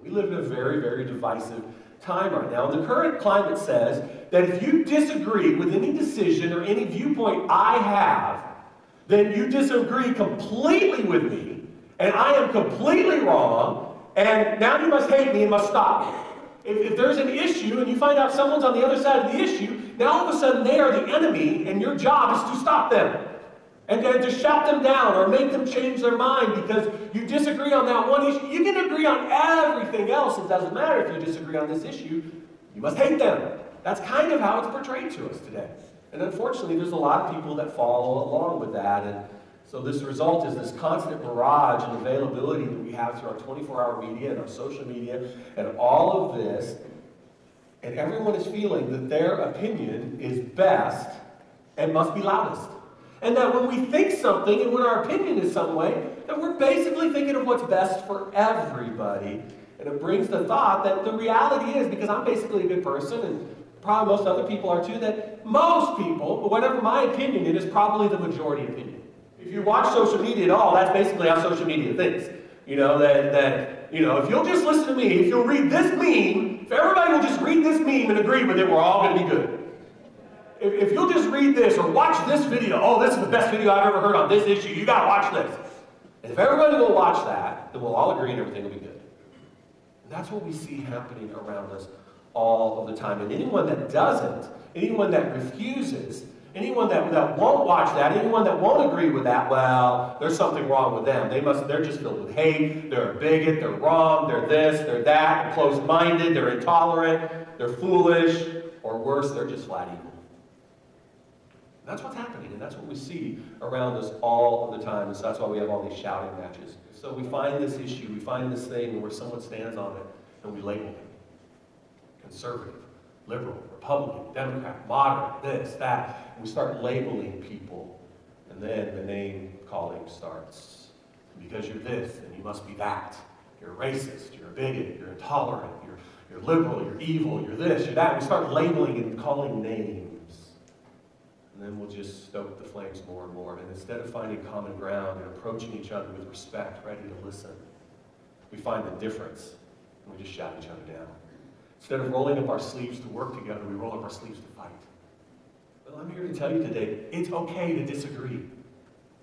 We live in a very, very divisive time right now. And the current climate says that if you disagree with any decision or any viewpoint I have, then you disagree completely with me, and I am completely wrong, and now you must hate me and must stop me. If there's an issue and you find out someone's on the other side of the issue, now all of a sudden they are the enemy, and your job is to stop them. And to shout them down or make them change their mind because you disagree on that one issue. You can agree on everything else. It doesn't matter if you disagree on this issue. You must hate them. That's kind of how it's portrayed to us today. And unfortunately, there's a lot of people that follow along with that. And so this result is this constant barrage and availability that we have through our 24-hour media and our social media and all of this. And everyone is feeling that their opinion is best and must be loudest. And that when we think something and when our opinion is some way, that we're basically thinking of what's best for everybody. And it brings the thought that the reality is, because I'm basically a good person, and probably most other people are too, that most people, whatever my opinion is probably the majority opinion. If you watch social media at all, that's basically how social media thinks. You know, that if you'll just listen to me, if you'll read this meme, if everybody will just read this meme and agree with it, we're all going to be good. If you'll just read this or watch this video, oh, this is the best video I've ever heard on this issue, you got to watch this. And if everybody will watch that, then we'll all agree and everything will be good. And that's what we see happening around us all of the time. And anyone that doesn't, anyone that refuses, anyone that won't watch that, anyone that won't agree with that, well, there's something wrong with them. They're just filled with hate, they're a bigot, they're wrong, they're this, they're that, they're closed-minded, they're intolerant, they're foolish, or worse, they're just flat evil. That's what's happening, and that's what we see around us all of the time, and so that's why we have all these shouting matches. So we find this issue, we find this thing where someone stands on it, and we label it. Conservative, liberal, Republican, Democrat, moderate, this, that. And we start labeling people, and then the name calling starts. And because you're this, then you must be that. You're a racist, you're a bigot, you're intolerant, you're liberal, you're evil, you're this, you're that. We start labeling and calling names. And then we'll just stoke the flames more and more. And instead of finding common ground and approaching each other with respect, ready to listen, we find the difference, and we just shout each other down. Instead of rolling up our sleeves to work together, we roll up our sleeves to fight. Well, I'm here to tell you today, it's okay to disagree.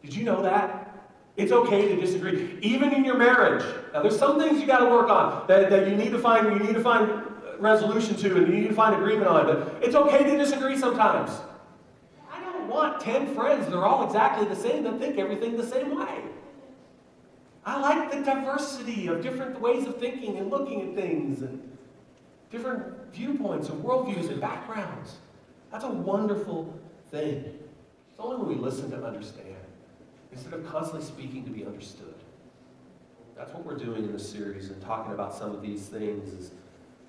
Did you know that? It's okay to disagree, even in your marriage. Now, there's some things you got to work on that you need to find resolution to, and you need to find agreement on. But it's okay to disagree sometimes. I don't want 10 friends that are all exactly the same that think everything the same way. I like the diversity of different ways of thinking and looking at things and different viewpoints and worldviews and backgrounds. That's a wonderful thing. It's only when we listen to understand, instead of constantly speaking to be understood. That's what we're doing in this series and talking about some of these things, is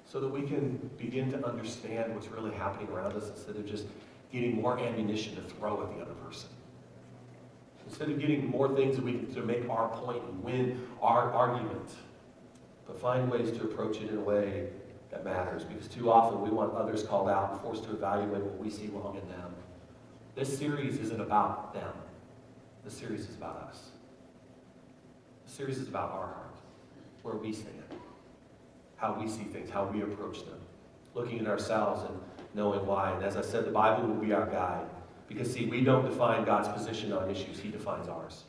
so that we can begin to understand what's really happening around us instead of just getting more ammunition to throw at the other person. Instead of getting more things to make our point and win our argument, but find ways to approach it in a way that matters, because too often we want others called out and forced to evaluate what we see wrong in them. This series isn't about them. This series is about us. The series is about our heart, where we stand, how we see things, how we approach them, looking at ourselves and knowing why. And as I said, the Bible will be our guide, because see, we don't define God's position on issues, He defines ours.